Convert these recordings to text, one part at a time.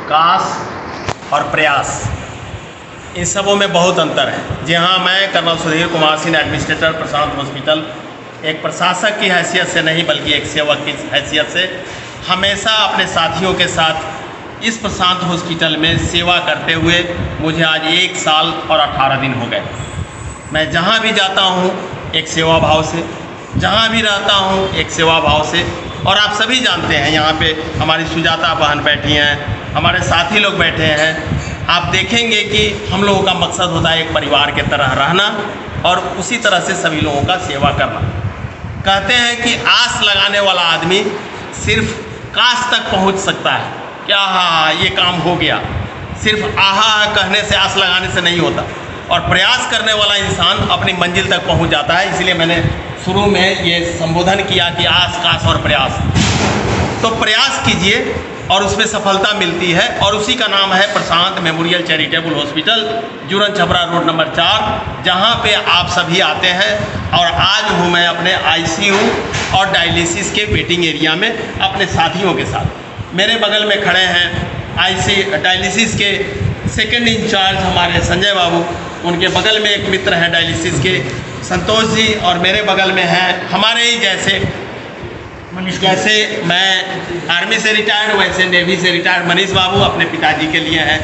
काश और प्रयास, इन सबों में बहुत अंतर है। जी हाँ, मैं कर्नल सुधीर कुमार सिंह, एडमिनिस्ट्रेटर प्रशांत हॉस्पिटल, एक प्रशासक की हैसियत से नहीं बल्कि एक सेवक की हैसियत से हमेशा अपने साथियों के साथ इस प्रशांत हॉस्पिटल में सेवा करते हुए मुझे आज 1 साल और 18 दिन हो गए। मैं जहाँ भी जाता हूँ एक सेवा भाव से, जहाँ भी रहता हूँ एक सेवा भाव से। और आप सभी जानते हैं, यहाँ पे हमारी सुजाता बहन बैठी हैं, हमारे साथी लोग बैठे हैं। आप देखेंगे कि हम लोगों का मकसद होता है एक परिवार के तरह रहना और उसी तरह से सभी लोगों का सेवा करना। कहते हैं कि आस लगाने वाला आदमी सिर्फ काश तक पहुँच सकता है, क्या हाँ ये काम हो गया। सिर्फ आहा कहने से, आस लगाने से नहीं होता, और प्रयास करने वाला इंसान अपनी मंजिल तक पहुंच जाता है। इसलिए मैंने शुरू में ये संबोधन किया कि आस, काश और प्रयास। तो प्रयास कीजिए और उसमें सफलता मिलती है, और उसी का नाम है प्रशांत memorial charitable hospital, Juran Chhapra road number 4, जहाँ पे आप सभी आते हैं। और आज हूँ मैं अपने ICU और डायलिसिस के वेटिंग एरिया में अपने साथियों के साथ। मेरे बगल में खड़े हैं डायलिसिस के सेकंड इंचार्ज हमारे संजय बाबू, उनके बगल में एक मित्र हैं डायलिसिस के संतोष जी, और मेरे बगल में हैं हमारे ही जैसे मैं आर्मी से रिटायर्ड, वैसे नेवी से रिटायर्ड मनीष बाबू अपने पिताजी के लिए हैं।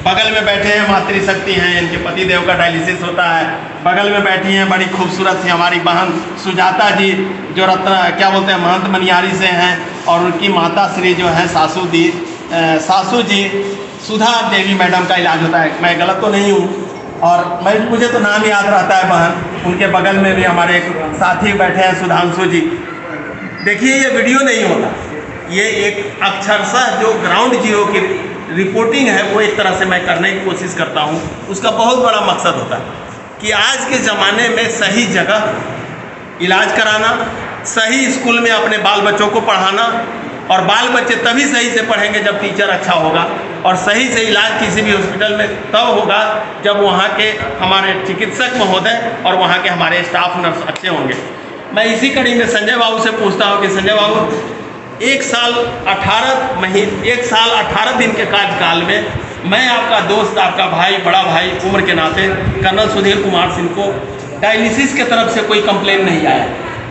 बगल में बैठे हैं मातृशक्ति हैं, इनके पति देव का डायलिसिस होता है। बगल में बैठी हैं बड़ी खूबसूरत सी हमारी बहन सुजाता जी, जो महंत मनियारी से हैं, और उनकी माता श्री जो है सासू जी सुधा देवी मैडम का इलाज होता है। मैं गलत तो नहीं हूँ, और मुझे तो नाम याद रहता है बहन। उनके बगल में भी हमारे एक साथी बैठे हैं सुधांशु जी। देखिए, ये वीडियो नहीं होता, ये एक अक्षरशः जो ग्राउंड जीरो की रिपोर्टिंग है वो एक तरह से मैं करने की कोशिश करता हूँ। उसका बहुत बड़ा मकसद होता है कि आज के ज़माने में सही जगह इलाज कराना, सही स्कूल में अपने बाल बच्चों को पढ़ाना, और बाल बच्चे तभी सही से पढ़ेंगे जब टीचर अच्छा होगा, और सही से इलाज किसी भी हॉस्पिटल में तब होगा जब वहाँ के हमारे चिकित्सक महोदय और वहाँ के हमारे स्टाफ नर्स अच्छे होंगे। मैं इसी कड़ी में संजय बाबू से पूछता हूँ कि संजय बाबू, 1 साल 18 दिन के कार्यकाल में मैं आपका दोस्त, आपका भाई, बड़ा भाई उम्र के नाते कर्नल सुधीर कुमार सिंह को डायलिसिस के तरफ से कोई कंप्लेन नहीं आया।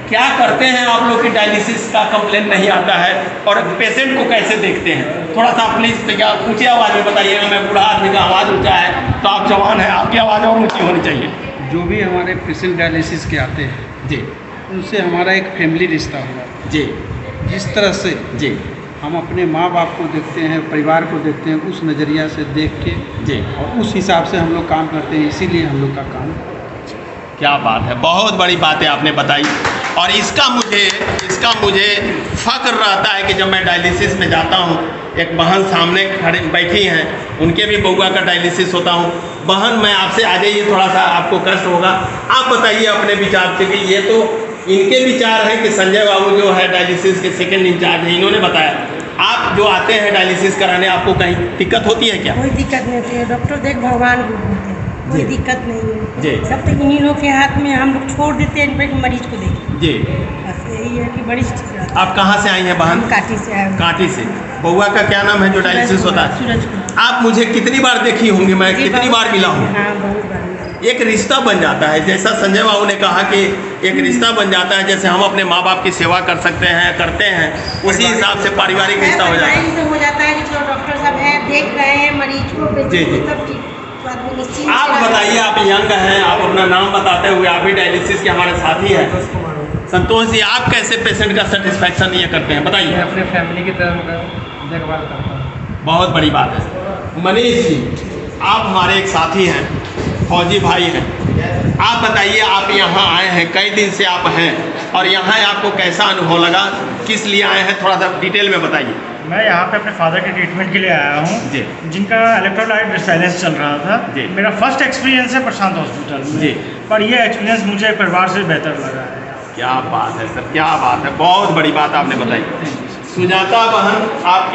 क्या करते हैं आप लोग की डायलिसिस का कंप्लेन नहीं आता है, और पेशेंट को कैसे देखते हैं? थोड़ा सा प्लीज़ क्या ऊँची आवाज़ में बताइएगा। मैं बूढ़ा आदमी का आवाज़ ऊँचा है, तो आप जवान हैं, आपकी आवाज़ और ऊँची होनी चाहिए। जो भी हमारे पेशेंट डायलिसिस के आते हैं जी, उनसे हमारा एक फैमिली रिश्ता हुआ जी, जिस तरह से जी, हम अपने माँ बाप को देखते हैं, परिवार को देखते हैं, उस नज़रिया से देख के जी, और उस हिसाब से हम लोग काम करते हैं। इसीलिए हम लोग का काम। क्या बात है, बहुत बड़ी बातें आपने बताई। और इसका मुझे फ़ख्र रहता है कि जब मैं डायलिसिस में जाता हूँ, एक बहन सामने खड़े बैठी हैं, उनके भी बउआ का डायलिसिस होता हूँ। बहन, मैं आपसे आ जाइए, थोड़ा सा आपको कष्ट होगा, आप बताइए अपने विचार से। कि ये तो इनके विचार हैं कि संजय बाबू जो है डायलिसिस के सेकंड इंचार्ज हैं, इन्होंने बताया। आप जो आते हैं डायलिसिस कराने, आपको कहीं दिक्कत होती है क्या? कोई दिक्कत नहीं होती है, डॉक्टर देख भगवान को बोलते हैं, कोई दिक्कत नहीं है जी। सब तक इन्हीं लोग के हाथ में, हम लोग छोड़ देते हैं मरीज को देखें। जी, बस यही है कि बड़ी आप कहाँ से आई हैं बहन? काटी से आए। कांटी से। बउआ का क्या नाम है जो डायलिसिस होता है? सूरज कुमार। आप मुझे कितनी बार देखी होंगी, मैं कितनी बार मिला हूँ? हाँ, बहुत बार। एक रिश्ता बन जाता है, जैसा संजय बाबू ने कहा कि एक रिश्ता बन जाता है। जैसे हम अपने माँ बाप की सेवा कर सकते हैं, करते हैं, उसी हिसाब से पारिवारिक रिश्ता हो जाता है। हो जाता है कि जो डॉक्टर साहब हैं, देख रहे हैं मरीज को, जी, जी। तब ठीक। आप बताइए, आप यंग हैं, आप अपना नाम बताते हुए, आप भी डायलिसिस के हमारे साथी हैं। संतोष जी, आप कैसे पेशेंट का सेटिस्फैक्शन ये करते हैं, बताइए। मैं अपने फैमिली की तरह देखभाल करता हूँ। बहुत बड़ी बात है। मनीष जी, आप हमारे एक साथी हैं, फौजी भाई हैं। आप बताइए, आप यहाँ आए हैं, कई दिन से आप हैं, और यहाँ आपको कैसा अनुभव लगा, किस लिए आए हैं, थोड़ा सा डिटेल में बताइए। मैं यहाँ पे अपने फादर के ट्रीटमेंट के लिए आया हूँ जी, जिनका इलेक्ट्रोलाइट डिसबैलेंस चल रहा था जी। मेरा फर्स्ट एक्सपीरियंस है प्रशांत हॉस्पिटल में जी। पर ये एक्सपीरियंस मुझे परिवार से बेहतर लगा है। क्या बात है सर, क्या बात है, बहुत बड़ी बात आपने बताई। सुजाता बहन, आप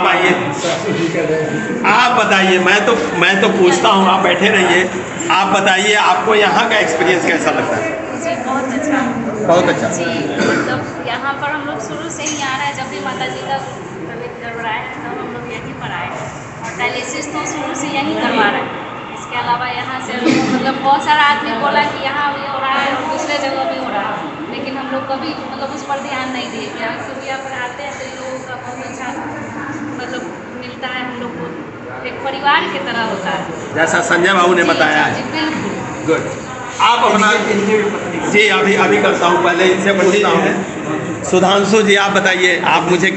आइए, आप बताइए। मैं तो पूछता हूँ, आप बैठे रहिए। आप बताइए, आपको यहाँ का एक्सपीरियंस कैसा लगता है? जी बहुत अच्छा। बहुत अच्छा। जी, मतलब यहाँ पर हम लोग शुरू से ही आ रहे हैं, जब भी माता जी का तबीयत गड़बड़ाया है तब हम लोग यहीं पर आए डायलिसिस तो शुरू से यहीं करवा रहे हैं। इसके अलावा यहाँ से मतलब बहुत सारा आदमी बोला कि यहाँ भी हो रहा है और दूसरे जगह भी हो रहा है, लेकिन हम लोग कभी मतलब उस पर ध्यान नहीं दिए। क्योंकि यहाँ पर आते हैं तो इन लोगों का बहुत अच्छा मतलब मिलता है, हम लोग को एक परिवार की तरह होता है, जैसा संजय बाबू ने बताया है। जी बिल्कुल। गुड। आप अपना जी अभी करता हूँ, पहले इनसे पूछता हूँ। सुधांशु जी आप बताइए, आप मुझे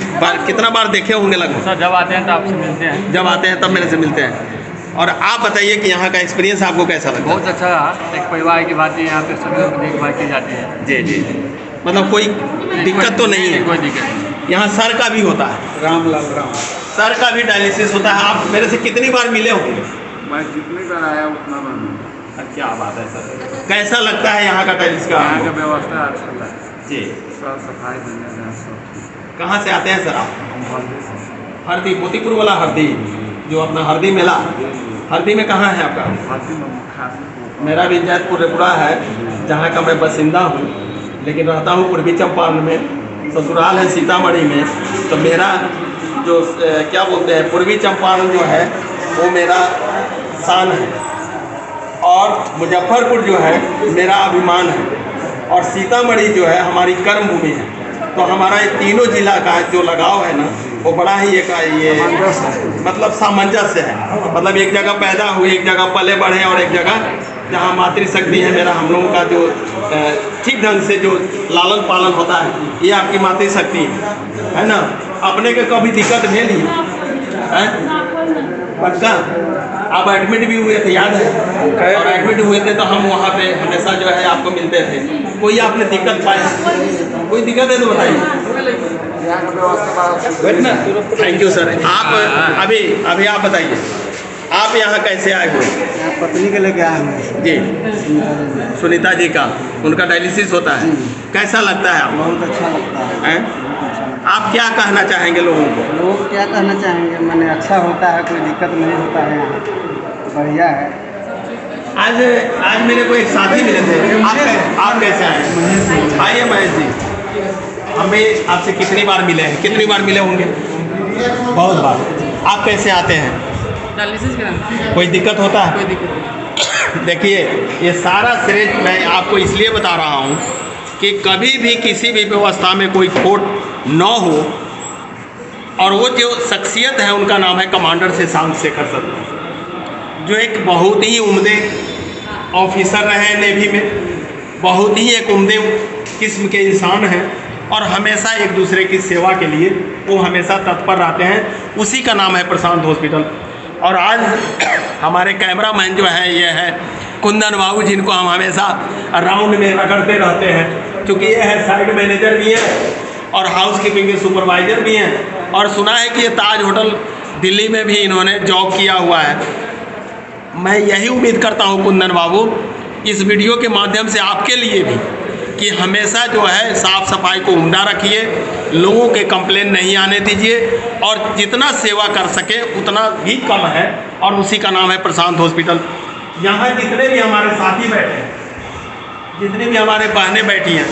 कितना बार देखे होंगे लगभग? सर जब आते हैं तो आपसे मिलते हैं। जब आते हैं तब मेरे से मिलते हैं। और आप बताइए कि यहाँ का एक्सपीरियंस आपको कैसा लगता है? बहुत अच्छा रहा, एक परिवार की बात है, यहाँ पे सभी लोग देखभाल की जाती है। जी जी, मतलब कोई दिक्कत तो नहीं है? कोई दिक्कत नहीं। यहाँ सर का भी होता है? राम सर का भी डायलिसिस होता है। आप मेरे से कितनी बार मिले होंगे? मैं जितनी बार आया उतना बार मिला। क्या बात है सर, कैसा लगता है यहाँ का डायलिसिस का? यहाँ का व्यवस्था अच्छा है जी। साफ सफाई बन सब। कहाँ से आते हैं सर आप? हरदी, मोतीपुर वाला हरदी, जो अपना हरदी मेला, हरदी में कहाँ है आपका? मेरा भी जैतपुर रेपुरा है, जहाँ का मैं बासिंदा हूँ, लेकिन रहता हूँ पूर्वी चंपारण में, ससुराल है सीतामढ़ी में। तो मेरा जो क्या बोलते हैं, पूर्वी चंपारण जो है वो मेरा शान है, और मुजफ्फरपुर जो है मेरा अभिमान है, और सीतामढ़ी जो है हमारी कर्म भूमि है। तो हमारा ये तीनों जिला का जो लगाव है ना, वो बड़ा ही ये मतलब सामंजस्य है। मतलब एक जगह पैदा हुए, एक जगह पले बढ़े, और एक जगह जहाँ मातृशक्ति है। मेरा हम लोगों का जो ठीक ढंग से जो लालन पालन होता है, ये आपकी मातृशक्ति है ना। अपने के कभी दिक्कत भेल ही है पक्का? आप एडमिट भी हुए थे, याद है? और एडमिट हुए थे तो हम वहाँ पे हमेशा जो है आपको मिलते थे। कोई आपने दिक्कत पाई? कोई दिक्कत है तो बताइए। Thank you sir. आप अभी आप बताइए, आप यहाँ कैसे आए हुए? पत्नी के लेके आए हैं जी, सुनीता जी का, उनका डायलिसिस होता है। कैसा लगता है आपको? बहुत अच्छा लगता है। आप क्या कहना चाहेंगे लोगों को? लोग क्या कहना चाहेंगे, मैंने अच्छा होता है, कोई दिक्कत नहीं होता है, यहाँ बढ़िया है। आज मेरे को एक साथी मिले थे। आप कैसे आए? आइए महेश जी, हमें आपसे कितनी बार मिले हैं? कितनी बार मिले होंगे? बहुत बार। आप कैसे आते हैं? डायलिसिस कराने। कोई दिक्कत होता है? कोई दिक्कत नहीं। देखिए, ये सारा श्रेय मैं आपको इसलिए बता रहा हूँ कि कभी भी किसी भी व्यवस्था में कोई खोट न हो, और वो जो शख्सियत है उनका नाम है कमांडर शशांक शेखर सर, जो एक बहुत ही उम्दे ऑफिसर रहे नेवी में, बहुत ही एक उम्दे किस्म के इंसान हैं, और हमेशा एक दूसरे की सेवा के लिए वो हमेशा तत्पर रहते हैं। उसी का नाम है प्रशांत हॉस्पिटल। और आज हमारे कैमरामैन जो है ये है कुंदन बाबू, जिनको हम हमेशा राउंड में रगड़ते रहते हैं, क्योंकि ये है साइड मैनेजर भी हैं और हाउस कीपिंग के सुपरवाइज़र भी हैं। और सुना है कि ये ताज होटल दिल्ली में भी इन्होंने जॉब किया हुआ है। मैं यही उम्मीद करता हूँ कुंदन बाबू, इस वीडियो के माध्यम से आपके लिए भी, कि हमेशा जो है साफ़ सफाई को उम्दा रखिए, लोगों के कंप्लेन नहीं आने दीजिए, और जितना सेवा कर सके उतना भी कम है, और उसी का नाम है प्रशांत हॉस्पिटल। यहाँ जितने भी हमारे साथी बैठे हैं, जितनी भी हमारे बहनें बैठी हैं,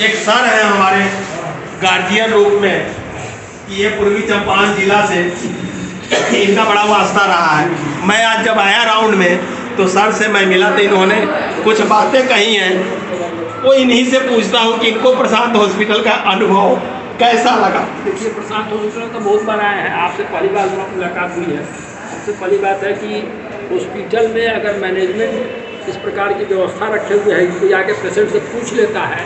एक सर है हमारे गार्जियन रूप में, कि ये पूर्वी चंपारण जिला से इनका बड़ा वास्ता रहा है। मैं आज जब आया राउंड में तो सर से मैं मिला तो इन्होंने कुछ बातें कही हैं, वो इन्हीं से पूछता हूँ कि इनको प्रशांत हॉस्पिटल का अनुभव कैसा लगा। देखिए, प्रशांत हॉस्पिटल तो बहुत बार आए हैं, आपसे पहली बार मुलाकात हुई है। सबसे पहली बात है कि हॉस्पिटल में अगर मैनेजमेंट इस प्रकार की व्यवस्था रखे हुए है कि कोई आके पेशेंट से पूछ लेता है,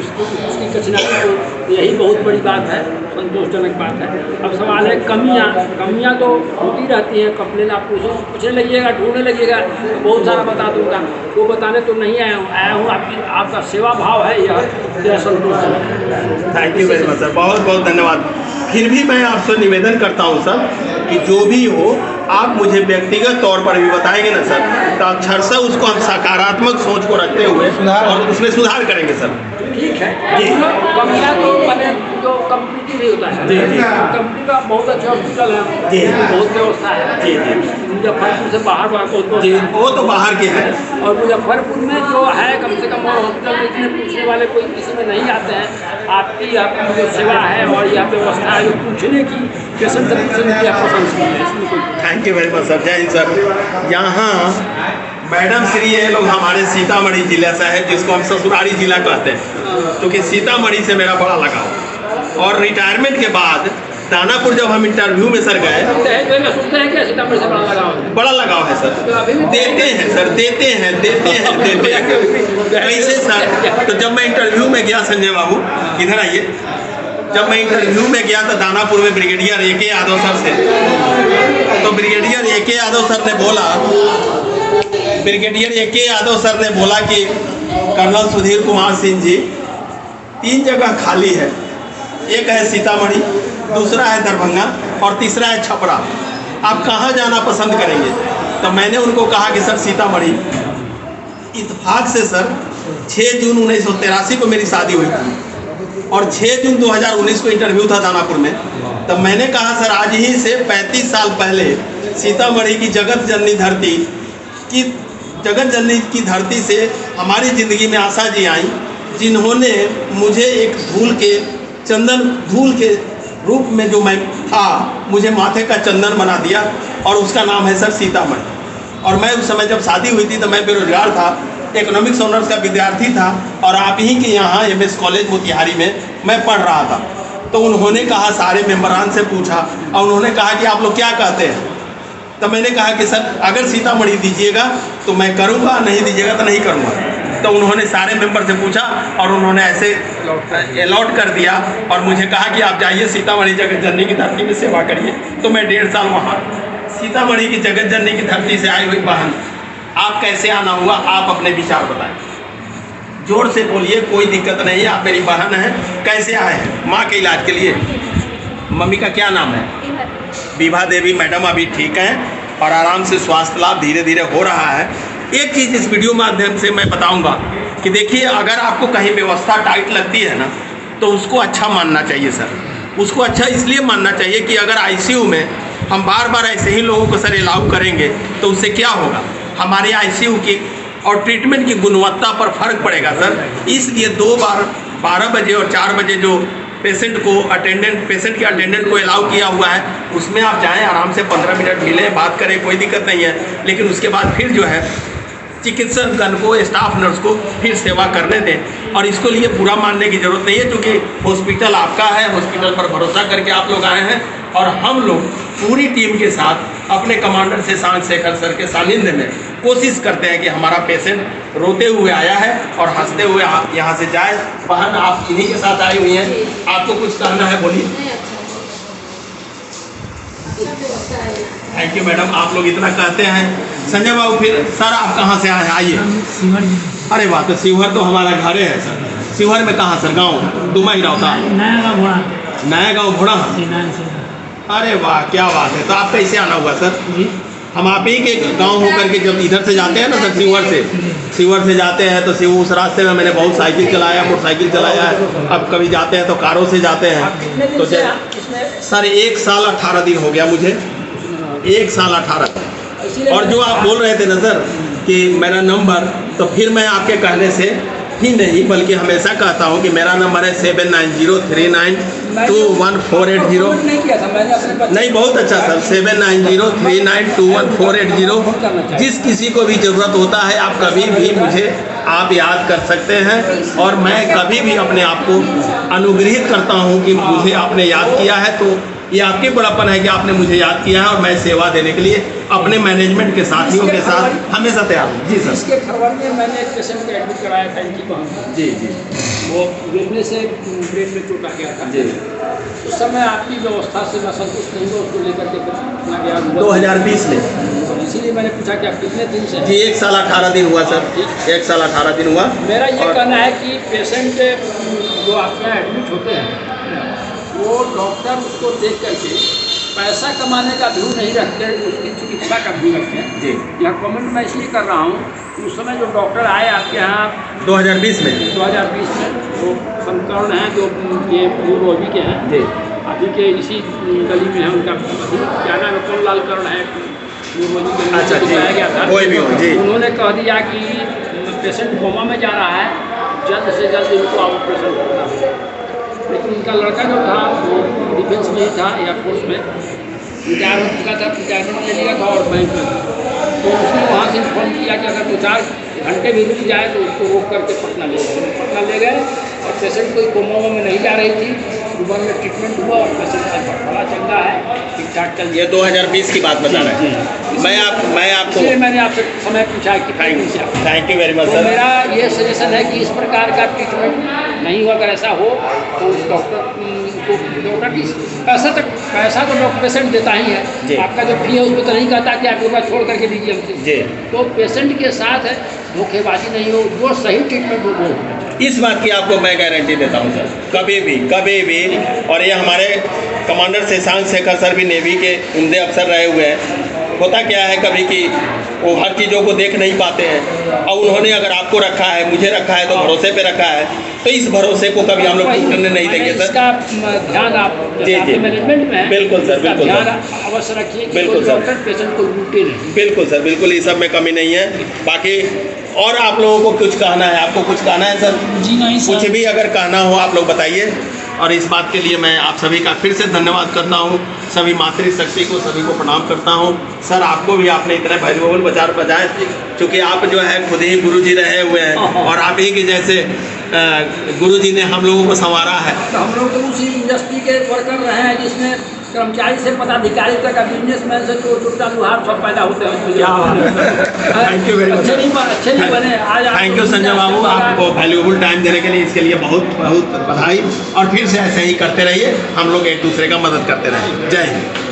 उसकी कठिनाई तो यही बहुत बड़ी बात है, संतोषजनक बात है। अब सवाल है कमियां तो होती रहती हैं, कंप्लेन आप पूछने लगिएगा, ढूंढने लगिएगा, तो बहुत सारा बता दूंगा। वो बताने तो नहीं आया हूँ आपका सेवा भाव है, यह संतोषजनक। Thank you very much sir, बहुत बहुत धन्यवाद। फिर भी मैं आपसे निवेदन करता हूँ सर, कि जो भी हो आप मुझे व्यक्तिगत तौर पर भी बताएंगे ना सर, तो अक्षरशः उसको हम सकारात्मक सोच को रखते हुए और उसमें सुधार करेंगे सर। ठीक है जी। कमियाँ तो मैंने जो कंपनी नहीं होता है, कंपनी का बहुत अच्छा हॉस्पिटल है जी, बहुत व्यवस्था है जी जी। मुजफ्फरपुर से बाहर बहुत जी, वो तो बाहर के हैं, और मुजफ्फरपुर में जो है कम से कम और हॉस्पिटल में इतने पूछने वाले कोई किसी में नहीं आते हैं। आपकी जो सेवा है और यह व्यवस्था है जो पूछने की, पेशेंट से पूछने की आप पसंद की है, इसमें कोई thank you very much sir, जय हिंद सर। यहाँ मैडम श्री ये लोग हमारे सीतामढ़ी जिले से है, जिसको हम ससुरारी जिला कहते हैं, क्योंकि सीतामढ़ी से मेरा बड़ा लगाव। और रिटायरमेंट के बाद दानापुर जब हम इंटरव्यू में सर गए, सुनते हैं क्या सीतामढ़ी से बड़ा लगाव है सर। देते हैं सर, देते हैं कैसे सर? तो जब मैं इंटरव्यू में गया, संजय बाबू इधर आइए, जब मैं इंटरव्यू में गया तो दानापुर में ब्रिगेडियर A.K. यादव सर से, तो ब्रिगेडियर A.K. यादव सर ने बोला, ब्रिगेडियर A.K. यादव सर ने बोला कि कर्नल सुधीर कुमार सिंह जी 3 जगह खाली है, एक है सीतामढ़ी, दूसरा है दरभंगा और तीसरा है छपरा, आप कहाँ जाना पसंद करेंगे? तो मैंने उनको कहा कि सर सीतामढ़ी। इत्तेफाक से सर 6 जून 1983 को मेरी शादी हुई थी और 6 जून 2019 को इंटरव्यू था दानापुर में। तब मैंने कहा सर आज ही से 35 साल पहले सीतामढ़ी की जगत जननी धरती से हमारी ज़िंदगी में आशा जी आई, जिन्होंने मुझे एक धूल के रूप में जो मैं था, मुझे माथे का चंदन बना दिया और उसका नाम है सर सीतामढ़ी। और मैं उस समय जब शादी हुई थी तो मैं बेरोजगार था, इकोनॉमिक्स ऑनर्स का विद्यार्थी था और आप ही के यहाँ MS कॉलेज मोतिहारी में मैं पढ़ रहा था। तो उन्होंने कहा, सारे मेंबरान से पूछा और उन्होंने कहा कि आप लोग क्या कहते हैं? तो मैंने कहा कि सर अगर सीतामढ़ी दीजिएगा तो मैं करूँगा, नहीं दीजिएगा तो नहीं करूँगा। तो उन्होंने सारे मेंबर से पूछा और उन्होंने ऐसे अलॉट कर दिया और मुझे कहा कि आप जाइए सीतामढ़ी जगत जननी की धरती में सेवा करिए। तो मैं 1.5 साल वहाँ सीतामढ़ी की जगत जननी की धरती से आई हुई बहन, आप कैसे आना हुआ, आप अपने विचार बताएं, जोर से बोलिए, कोई दिक्कत नहीं है, आप मेरी बहन हैं। कैसे आए हैं? माँ के इलाज के लिए। मम्मी का क्या नाम है? विभा देवी। मैडम अभी ठीक हैं और आराम से स्वास्थ्य लाभ धीरे धीरे हो रहा है। एक चीज़ इस वीडियो माध्यम से मैं बताऊंगा कि देखिए, अगर आपको कहीं व्यवस्था टाइट लगती है ना, तो उसको अच्छा मानना चाहिए सर। उसको अच्छा इसलिए मानना चाहिए कि अगर ICU में हम बार बार ऐसे ही लोगों को सर अलाउ करेंगे तो उससे क्या होगा, हमारे ICU की और ट्रीटमेंट की गुणवत्ता पर फर्क पड़ेगा सर। इसलिए 2 बार 12 बजे और 4 बजे जो पेशेंट के अटेंडेंट को अलाउ किया हुआ है, उसमें आप जाएं, आराम से 15 मिनट मिलें, बात करें, कोई दिक्कत नहीं है। लेकिन उसके बाद फिर जो है चिकित्सकगण को, स्टाफ नर्स को फिर सेवा करने दें। और इसको लिए बुरा मानने की ज़रूरत नहीं है, क्योंकि हॉस्पिटल आपका है, हॉस्पिटल पर भरोसा करके आप लोग आए हैं। और हम लोग पूरी टीम के साथ अपने कमांडर से शांत शेखर सर के सानिध्य में कोशिश करते हैं कि हमारा पेशेंट रोते हुए आया है और हंसते हुए यहाँ से जाए। बहन आप इन्हीं के साथ आई हुई हैं, आपको कुछ कहना है, बोलिए। थैंक यू मैडम, आप लोग इतना कहते हैं। संजय बाबू, फिर सर आप कहाँ से आए हैं? आइए। अरे वाह, तो शिवहर तो हमारा घर है सर। शिवहर में कहाँ सर? गाँव दुमा ही रहता? नया गाँव घोड़ा। अरे वाह, क्या बात है। तो आप कैसे आना हुआ सर? हम आप ही के गांव होकर के जब इधर से जाते हैं ना सर, शिवहर से जाते हैं, तो उस रास्ते में मैंने बहुत साइकिल चलाया, मोटरसाइकिल चलाया है। अब कभी जाते हैं तो कारों से जाते हैं। तो सर 1 साल 18 दिन हो गया मुझे, 1 साल 18 दिन। और जो आप बोल रहे थे ना सर कि मेरा नंबर, तो फिर मैं आपके कहने से ही नहीं बल्कि हमेशा कहता हूँ कि मेरा नंबर है 7903921480। नहीं, बहुत अच्छा सर, 7903921480। जिस किसी को भी ज़रूरत होता है, आप कभी भी मुझे आप याद कर सकते हैं। और मैं कभी भी अपने आप को अनुग्रहित करता हूँ कि मुझे आपने याद किया है, तो ये आपकी बड़ापन है कि आपने मुझे याद किया है। और मैं सेवा देने के लिए अपने मैनेजमेंट के साथियों के साथ हमेशा तैयार हूँ। जी सर। इसके फरवरी में मैंने एक पेशेंट को एडमिट कराया था इनकी बहन। जी जी। वो गिरने से ब्रेन में चोट आ गया था जी। उस समय आपकी व्यवस्था से मैं संतुष्ट नहीं हुआ, उसको लेकर के अपना गया 2020 में। इसीलिए मैंने पूछा कि आप कितने दिन से? जी 1 साल 18 दिन हुआ सर, 1 साल 18 दिन हुआ। मेरा ये कहना है कि पेशेंट जो आपके यहाँ एडमिट होते हैं, वो डॉक्टर उसको देख करके पैसा कमाने का व्यू नहीं रखते, उसकी चिकित्सा का व्यू रखते हैं जी। यह कमेंट मैं इसलिए कर रहा हूँ कि उस समय जो डॉक्टर आए आपके यहाँ 2020 में वो संकर्ण हैं, जो ये न्यूरोलॉजी के हैं जी, अभी के इसी गली में है उनका क्या नाम है, कौन लाल कर्ण है, न्यूरोलॉजी के अच्छा बताया गया था। कोई भी हो जी। उन्होंने कह दिया कि पेशेंट कोमा में जा रहा है, जल्द से जल्द इनको ऑपरेशन करना है। लेकिन उनका लड़का जो था वो डिफेंस में ही था, एयरफोर्स में, रिटायर हो चुका था, रिटायरमेंट ले लिया था और बैंक में तो उसने वहाँ से इन्फॉर्म किया कि अगर 2-4 घंटे भी रुक जाए तो उसको रोक करके पटना ले गए। पटना ले गए और पेशेंट कोई कोमा में नहीं जा रही थी। सुबह में ट्रीटमेंट हुआ और पेशेंट का बड़ा चंगा है, ठीक ठाक चल। ये 2020 की बात बता रहे हैं। मैं आपको इसलिए मैंने आपसे समय पूछा कि थैंक यू वेरी मच तो सर। मेरा ये सजेशन है कि इस प्रकार का ट्रीटमेंट नहीं हो, अगर ऐसा हो तो उस डॉक्टर की पैसा तो डॉक्टर पेशेंट देता ही जी। है। आपका जो फी है उसमें तो नहीं कहता कि आप रुपया छोड़ करके दीजिए हमसे। जी। तो पेशेंट के साथ धोखेबाजी नहीं हो, जो सही ट्रीटमेंट हो वो होना चाहिए। इस बात की आपको मैं गारंटी देता हूँ सर, कभी भी और ये हमारे कमांडर शशांक शेखर सर भी नेवी के उम्दे अफसर रहे हुए हैं। होता क्या है कभी कि वो हर चीज़ों को देख नहीं पाते हैं और उन्होंने अगर आपको रखा है, मुझे रखा है तो भरोसे पे रखा है, तो इस भरोसे को कभी हम लोग टूटने नहीं देंगे सर। इसका ध्यान आप जी मैनेजमेंट में है, बिल्कुल सर, बिल्कुल ध्यान सर, अवश्य रखिए कि बिल्कुल कोई सर। डॉक्टर पेशेंट को लूटे नहीं। बिल्कुल सर, बिल्कुल, इस सब में कमी नहीं है। बाकी और आप लोगों को कुछ कहना है, आपको कुछ कहना है सर? जी नहीं सर। कुछ भी अगर कहना हो आप लोग बताइए। और इस बात के लिए मैं आप सभी का फिर से धन्यवाद करता हूँ, सभी मातृशक्ति को सभी को प्रणाम करता हूँ। सर आपको भी आपने इतने वैल्यूएबल विचार बजाए, क्योंकि आप जो है खुद ही गुरुजी रहे हुए हैं और आप ही के जैसे गुरुजी ने हम लोगों को संवारा है। तो हम लोग तो उसी इंडस्ट्री के वर्कर रहे हैं जिसमें कर्मचारी से पदाधिकारी तक का बिजनेसमैन से चोर चुटका लुहार सब पैदा होते हैं। क्या बात है, थैंक यू वेरी मच। अच्छे नहीं बने आज। थैंक यू संजय बाबू, आपको वैल्यूएबल टाइम देने के लिए इसके लिए बहुत बहुत बधाई। और फिर से ऐसे ही करते रहिए, हम लोग एक दूसरे का मदद करते रहेंगे। जय हिंद।